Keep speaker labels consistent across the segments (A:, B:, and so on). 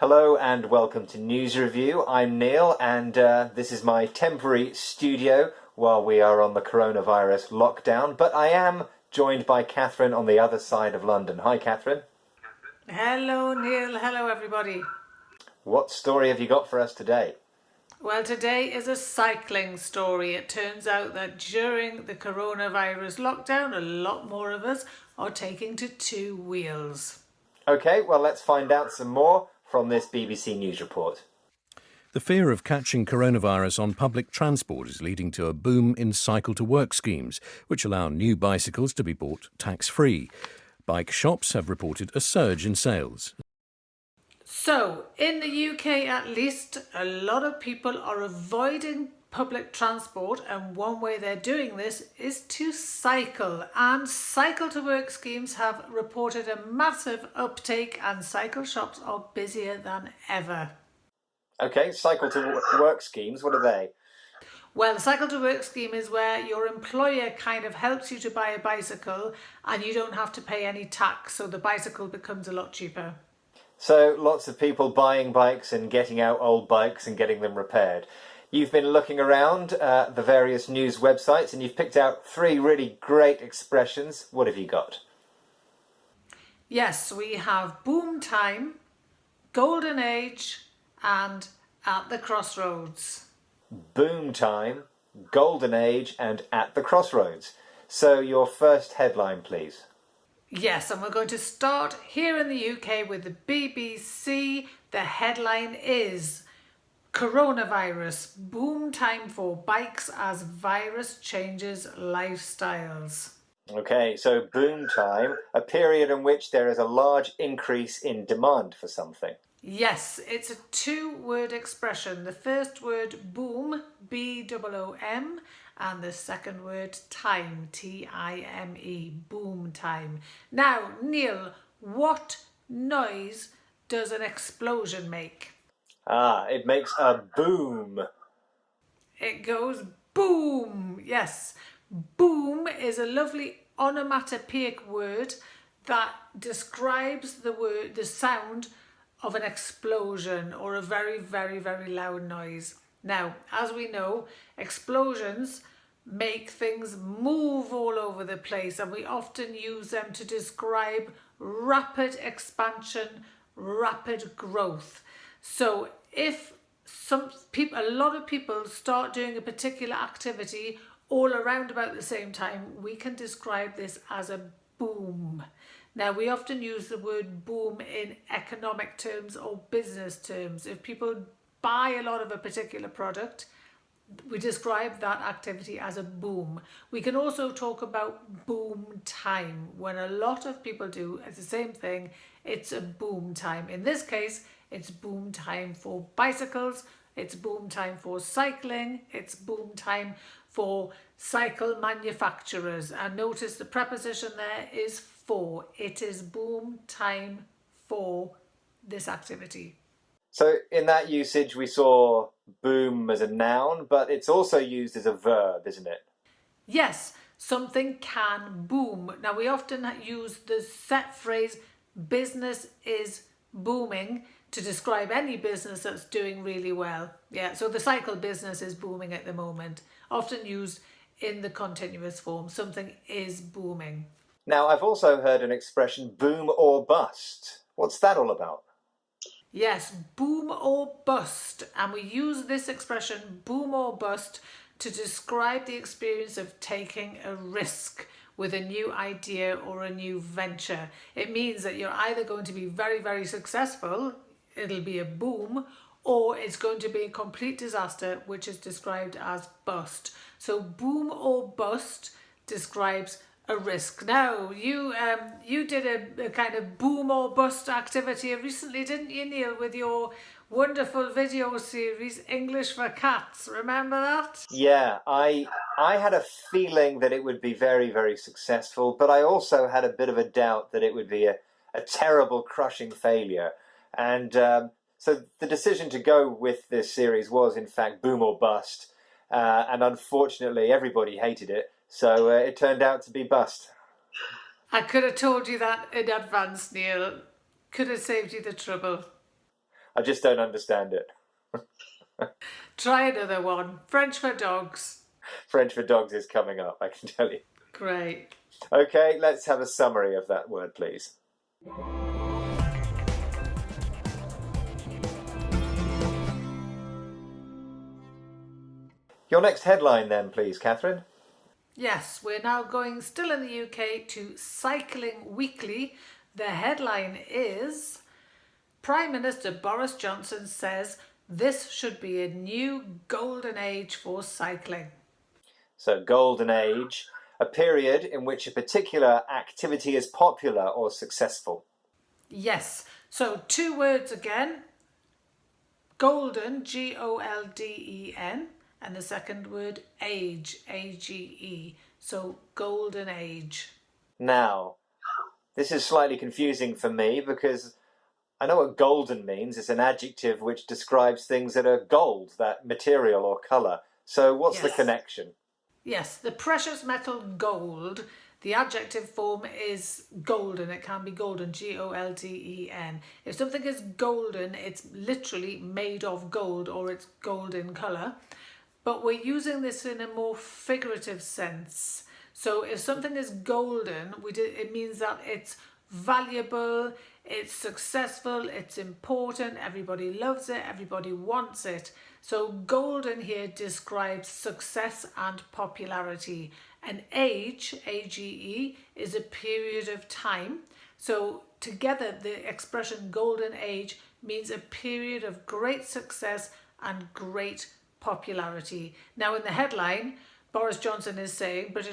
A: Hello and welcome to News Review. I'm Neil and this is my temporary studio while we are on the coronavirus lockdown, but I am joined by Catherine on the other side of London. Hi Catherine.
B: Hello Neil, hello everybody.
A: What story have you got for us today?
B: Well, today is a cycling story. It turns out that during the coronavirus lockdown, a lot more of us are taking to two wheels.
A: Okay, well let's find out some more from this BBC News report.
C: The fear of catching coronavirus on public transport is leading to a boom in cycle-to-work schemes, which allow new bicycles to be bought tax-free. Bike shops have reported a surge in sales.
B: So, in the UK at least, a lot of people are avoiding public transport, and one way they're doing this is to cycle. And cycle to work schemes have reported a massive uptake, and cycle shops are busier than ever.
A: Okay, cycle to work schemes, what are they?
B: Well, the cycle to work scheme is where your employer kind of helps you to buy a bicycle and you don't have to pay any tax, so the bicycle becomes a lot cheaper.
A: So lots of people buying bikes and getting out old bikes and getting them repaired. You've been looking around the various news websites and you've picked out three really great expressions. What have you got?
B: Yes, we have boom time, golden age, and at the crossroads.
A: Boom time, golden age, and at the crossroads. So your first headline, please.
B: Yes, and we're going to start here in the UK with the BBC. The headline is Coronavirus, boom time for bikes as virus changes lifestyles.
A: Okay, so boom time, a period in which there is a large increase in demand for something.
B: Yes, it's a two-word expression. The first word boom, B-O-O-M, and the second word time, T-I-M-E, boom time. Now, Neil, what noise does an explosion make?
A: It makes a boom.
B: It goes boom. Yes, boom is a lovely onomatopoeic word that describes the sound of an explosion or a very, very, very loud noise. Now, as we know, explosions make things move all over the place, and we often use them to describe rapid expansion, rapid growth. So if a lot of people start doing a particular activity all around about the same time, we can describe this as a boom. Now, we often use the word boom in economic terms or business terms. If people buy a lot of a particular product, we describe that activity as a boom. We can also talk about boom time. When a lot of people do the same thing, it's a boom time. In this case, it's boom time for bicycles, it's boom time for cycling, it's boom time for cycle manufacturers. And notice the preposition there is for. It is boom time for this activity.
A: So in that usage we saw boom as a noun, but it's also used as a verb, isn't it?
B: Yes, something can boom. Now, we often use the set phrase business is booming to describe any business that's doing really well. Yeah, so the cycle business is booming at the moment, often used in the continuous form. Something is booming.
A: Now, I've also heard an expression boom or bust. What's that all about?
B: Yes, boom or bust. And we use this expression, boom or bust, to describe the experience of taking a risk with a new idea or a new venture. It means that you're either going to be very, very successful, it'll be a boom, or it's going to be a complete disaster, which is described as bust. So boom or bust describes a risk. Now, you did a kind of boom or bust activity recently, didn't you, Neil, with your wonderful video series, English for Cats. Remember that?
A: Yeah, I had a feeling that it would be very, very successful, but I also had a bit of a doubt that it would be a terrible, crushing failure. And so the decision to go with this series was, in fact, boom or bust. And unfortunately, everybody hated it. So it turned out to be bust.
B: I could have told you that in advance, Neil. Could have saved you the trouble.
A: I just don't understand it.
B: Try another one. French for dogs.
A: French for dogs is coming up, I can tell you.
B: Great.
A: Okay, let's have a summary of that word, please. Your next headline then, please, Catherine.
B: Yes, we're now going still in the UK to Cycling Weekly. The headline is Prime Minister Boris Johnson says this should be a new golden age for cycling.
A: So, golden age, a period in which a particular activity is popular or successful.
B: Yes, so 2 words again. Golden, Golden, and the second word age, Age. So golden age.
A: Now, this is slightly confusing for me because I know what golden means. It's an adjective which describes things that are gold, that material or colour. So what's the
B: Yes.
A: connection?
B: Yes, the precious metal gold, the adjective form is golden. It can be golden, Golden. If something is golden, it's literally made of gold or it's gold in colour. But we're using this in a more figurative sense. So if something is golden, it means that it's valuable, it's successful, it's important, everybody loves it, everybody wants it. So golden here describes success and popularity. And age, Age, is a period of time. So together the expression golden age means a period of great success and great popularity. Now in the headline, British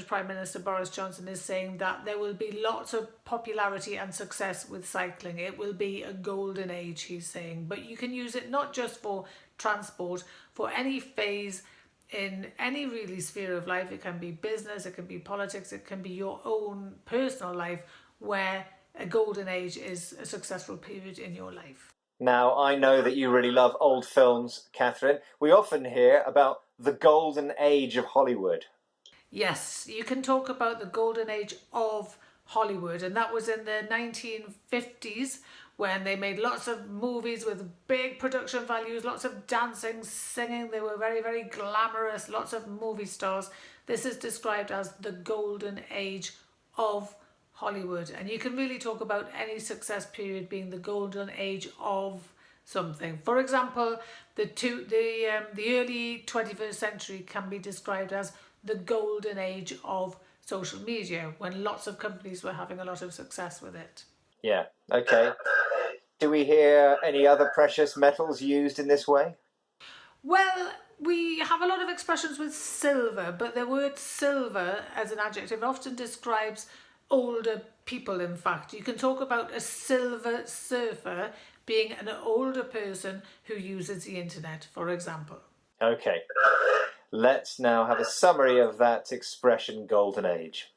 B: Prime Minister Boris Johnson is saying that there will be lots of popularity and success with cycling. It will be a golden age, he's saying. But you can use it not just for transport, for any phase in any really sphere of life. It can be business, it can be politics, it can be your own personal life where a golden age is a successful period in your life.
A: Now, I know that you really love old films, Catherine. We often hear about the golden age of Hollywood.
B: Yes, you can talk about the golden age of Hollywood, and that was in the 1950s when they made lots of movies with big production values, lots of dancing, singing. They were very, very glamorous, lots of movie stars. This is described as the golden age of Hollywood, and you can really talk about any success period being the golden age of something. For example, the early 21st century can be described as the golden age of social media, when lots of companies were having a lot of success with it.
A: Yeah, okay. Do we hear any other precious metals used in this way?
B: Well, we have a lot of expressions with silver, but the word silver as an adjective often describes older people. In fact, you can talk about a silver surfer being an older person who uses the internet, for example.
A: Okay, let's now have a summary of that expression golden age.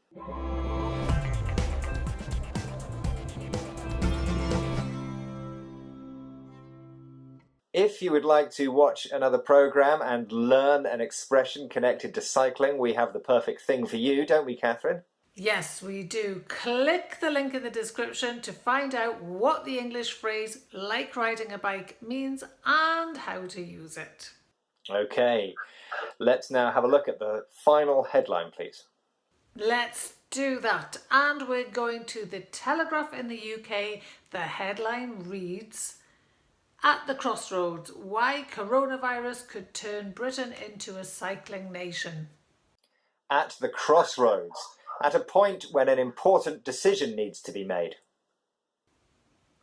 A: If you would like to watch another programme and learn an expression connected to cycling, we have the perfect thing for you, don't we, Catherine?
B: Yes, we do. Click the link in the description to find out what the English phrase like riding a bike means and how to use it.
A: Okay, let's now have a look at the final headline, please.
B: Let's do that. And we're going to the Telegraph in the UK. The headline reads, "At the crossroads, why coronavirus could turn Britain into a cycling nation."
A: At the crossroads, at a point when an important decision needs to be made.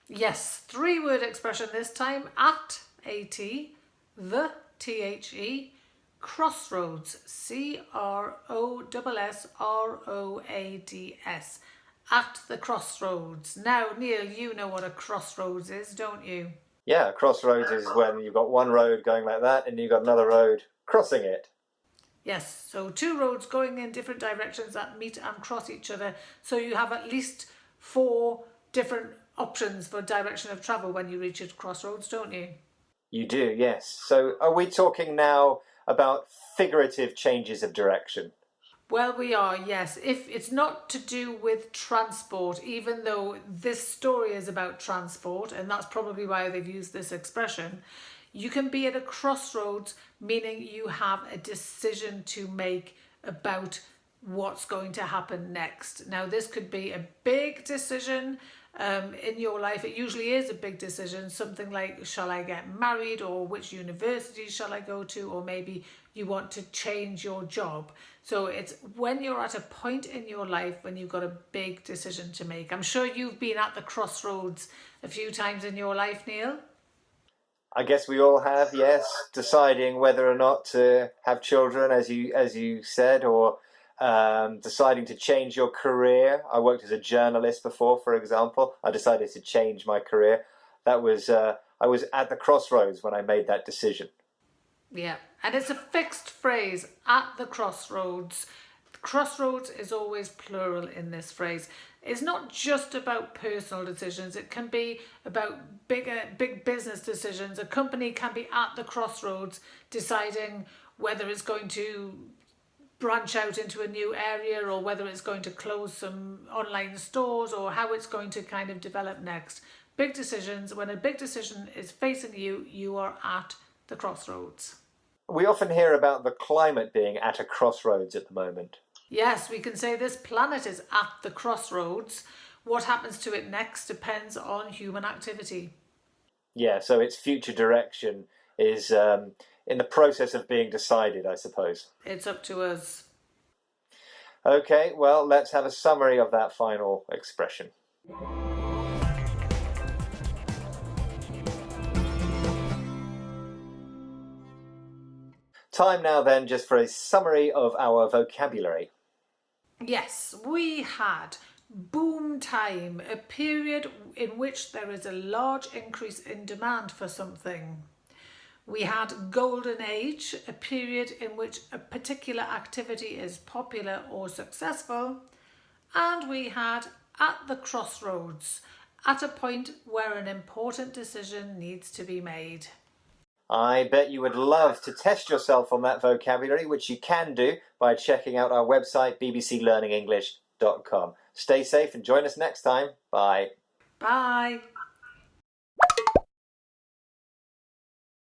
B: Yes, 3-word expression this time. At, A-T, the, T-H-E, crossroads, C-R-O-S-S-R-O-A-D-S. At the crossroads. Now, Neil, you know what a crossroads is, don't you?
A: Yeah, crossroads is when you've got one road going like that and you've got another road crossing it.
B: Yes, so 2 roads going in different directions that meet and cross each other. So you have at least 4 different options for direction of travel when you reach a crossroads, don't you?
A: You do, yes. So are we talking now about figurative changes of direction?
B: Well, we are, yes. If it's not to do with transport, even though this story is about transport, and that's probably why they've used this expression, you can be at a crossroads, meaning you have a decision to make about what's going to happen next. Now, this could be a big decision in your life. It usually is a big decision, something like, shall I get married, or which university shall I go to, or maybe you want to change your job. So it's when you're at a point in your life when you've got a big decision to make. I'm sure you've been at the crossroads a few times in your life, Neil.
A: I guess we all have, yes, deciding whether or not to have children, as you said, or deciding to change your career. I worked as a journalist before, for example. I decided to change my career. That was I was at the crossroads when I made that decision.
B: Yeah, and it's a fixed phrase, at the crossroads. Crossroads is always plural in this phrase. It's not just about personal decisions. It can be about big business decisions. A company can be at the crossroads deciding whether it's going to branch out into a new area, or whether it's going to close some online stores, or how it's going to kind of develop next. Big decisions, when a big decision is facing you, you are at the crossroads.
A: We often hear about the climate being at a crossroads at the moment.
B: Yes, we can say this planet is at the crossroads. What happens to it next depends on human activity.
A: Yeah, so its future direction is in the process of being decided, I suppose.
B: It's up to us.
A: Okay, well, let's have a summary of that final expression. Time now then just for a summary of our vocabulary.
B: Yes, we had boom time, a period in which there is a large increase in demand for something. We had golden age, a period in which a particular activity is popular or successful. And we had at the crossroads, at a point where an important decision needs to be made.
A: I bet you would love to test yourself on that vocabulary, which you can do by checking out our website, bbclearningenglish.com. Stay safe and join us next time. Bye.
B: Bye.